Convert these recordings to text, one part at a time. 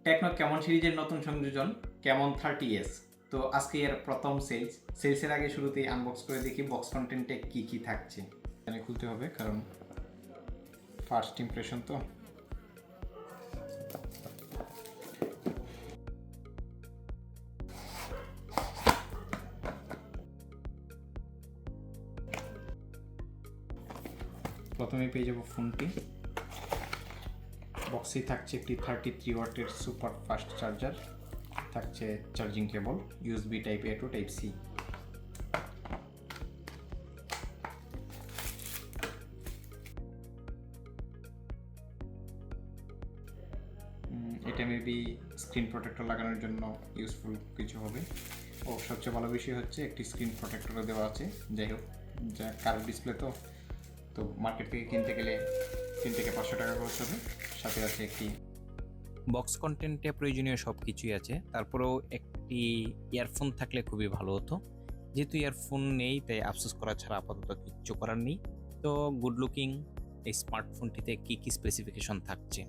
Techno Camon সিরিজের নতুন সংযোজন ক্যামন 30s। তো আজকে এর প্রথম সেলসের আগে শুরুতেই আনবক্স করে দেখি বক্স কন্টেন্টে কি কি থাকছে। এখানে খুলতে হবে কারণ ফার্স্ট ইমপ্রেশন তো। প্রথমে পেয়ে যাব ফোনটি। বক্সেই থাকছে একটি 33 ওয়াটের সুপার ফাস্ট চার্জার, থাকছে চার্জিং কেবল ইউএসবি টাইপ এ টু টাইপ সি। এটা মেবি স্ক্রিন প্রোটেক্টর লাগানোর জন্য ইউজফুল কিছু হবে। ও সবচেয়ে ভালো বিষয় হচ্ছে একটি স্ক্রিন প্রোটেক্টরও দেওয়া আছে। যাই হোক, যা কার্ভ ডিসপ্লে তো মার্কেট থেকে কিনতে গেলে 3 থেকে 500 টাকা খরচ হবে। সাথে আছে একটি বক্স কন্টেন্টে প্রয়োজনীয় সব কিছুই আছে, তারপরেও একটি ইয়ারফোন থাকলে খুবই ভালো হতো। যেহেতু ইয়ারফোন নেই তাই আফসোস করা ছাড়া আপাতত কিচ্ছু করার নেই। তো গুড লুকিং এই স্মার্টফোনটিতে কী কী স্পেসিফিকেশন থাকছে।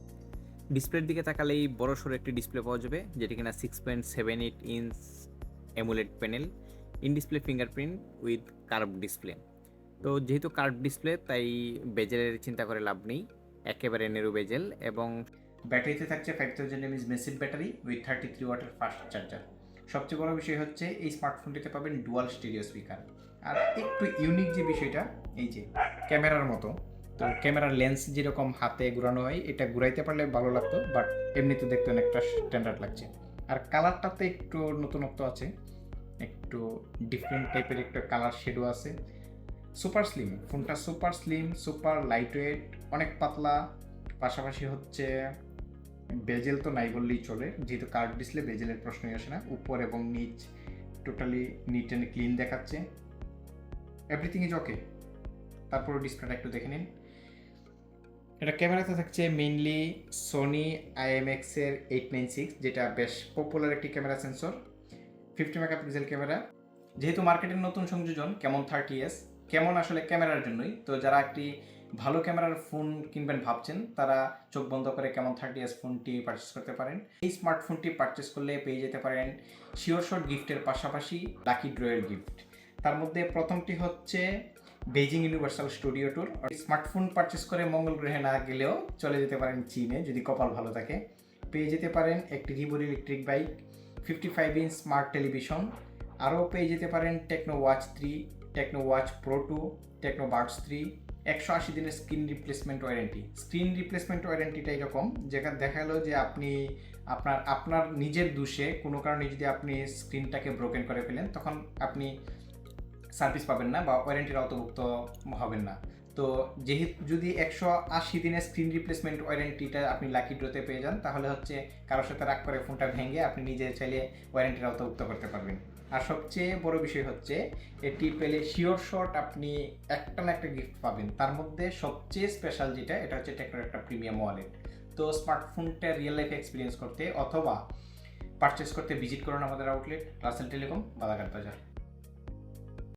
ডিসপ্লের দিকে তাকালেই বড়সড় একটি ডিসপ্লে পাওয়া যাবে, যেটি কিনা 6.78 inch AMOLED panel, in display fingerprint with curve display. তো যেহেতু কার্ভ ডিসপ্লে তাই বেজেলের চিন্তা করে লাভ নেই, একেবারে নেরো বেজেল। এবং ব্যাটারিতে থাকছে 5000 mAh মেসিভ ব্যাটারি উইথ 33 ওয়াটের ফাস্ট চার্জার। সবচেয়ে বড় বিষয় হচ্ছে এই স্মার্টফোনটিতে পাবেন ডুয়াল স্টেরিও স্পিকার। আর একটু ইউনিক যে বিষয়টা, এই যে ক্যামেরার মতো, তো ক্যামেরার লেন্স যেরকম হাতে ঘুরানো হয়, এটা ঘুরাইতে পারলে ভালো লাগতো, বাট এমনিতে দেখতে অনেকটা স্ট্যান্ডার্ড লাগছে। আর কালারটাতে একটু নতুনত্ব আছে, একটু ডিফারেন্ট টাইপের একটা কালার শেডও আছে। সুপার স্লিম ফোনটা, super slim, super light weight, অনেক পাতলা। পাশাপাশি হচ্ছে বেজেল তো নাই বললেই চলে, যেহেতু কার্ভ ডিসপ্লে বেজেলের প্রশ্নই আসে না। উপর এবং নিচ টোটালি নিট অ্যান্ড ক্লিন দেখাচ্ছে, এভরিথিং ইজ ওকে। তারপর ডিসপ্লেটা একটু দেখে নিন। এটা ক্যামেরাতে থাকছে মেইনলি সোনি IMX এর 896, যেটা বেশ পপুলার একটি ক্যামেরা সেন্সর, 50 মেগাপিক্সেল ক্যামেরা। যেহেতু মার্কেটের নতুন সংযোজন ক্যামন 30s, কেমন আসলে ক্যামেরার জন্যই। তো যারা একটি ভালো ক্যামেরার ফোন কিনবেন ভাবছেন, তারা চোখ বন্ধ করে ক্যামন 30s ফোনটি পারচেস করতে পারেন। এই স্মার্টফোনটি পারচেস করলে পেয়ে যেতে পারেন শিওর শট গিফটের পাশাপাশি লাকি ড্রয়ের গিফট। তার মধ্যে প্রথমটি হচ্ছে Beijing universal studio tour. Smartphone purchase করে মঙ্গল গ্রহে না গেলেও চলে যেতে পারেন চীনে, যদি কপাল ভালো থাকে। পেয়ে যেতে পারেন একটি রিবোর electric bike, 55 inch smart television. আরও পেয়ে যেতে পারেন Tecno watch 3, Tecno watch pro 2, Tecno buds 3, 180 দিনের screen replacement warranty. Screen replacement ওয়ারেন্টিটা এরকম, যেখানে দেখা গেলো যে আপনি আপনার নিজের দোষে কোনো কারণে যদি আপনি স্ক্রিনটাকে ব্রোকেন করে ফেলেন, তখন আপনি সার্ভিস পাবেন না বা ওয়ারেন্টির আওতাভুক্ত হবেন না। তো যেহেতু যদি 180 দিনের স্ক্রিন রিপ্লেসমেন্ট ওয়ারেন্টিটা আপনি লাকি ড্রোতে পেয়ে যান, তাহলে হচ্ছে কারোর সাথে রাগ করে ফোনটা ভেঙে আপনি নিজে চাইলে ওয়ারেন্টির আওতাভুক্ত করতে পারবেন। আর সবচেয়ে বড় বিষয় হচ্ছে এটি পেলে শিওর শট আপনি একটা না একটা গিফট পাবেন। তার মধ্যে সবচেয়ে স্পেশাল যেটা, এটা হচ্ছে টেকনোর একটা প্রিমিয়াম ওয়ালেট। তো স্মার্টফোনটা রিয়েল লাইফ এক্সপিরিয়েন্স করতে অথবা পারচেস করতে ভিজিট করুন আমাদের আউটলেট রাসেল টেলিকম, বালাঘাট বাজার।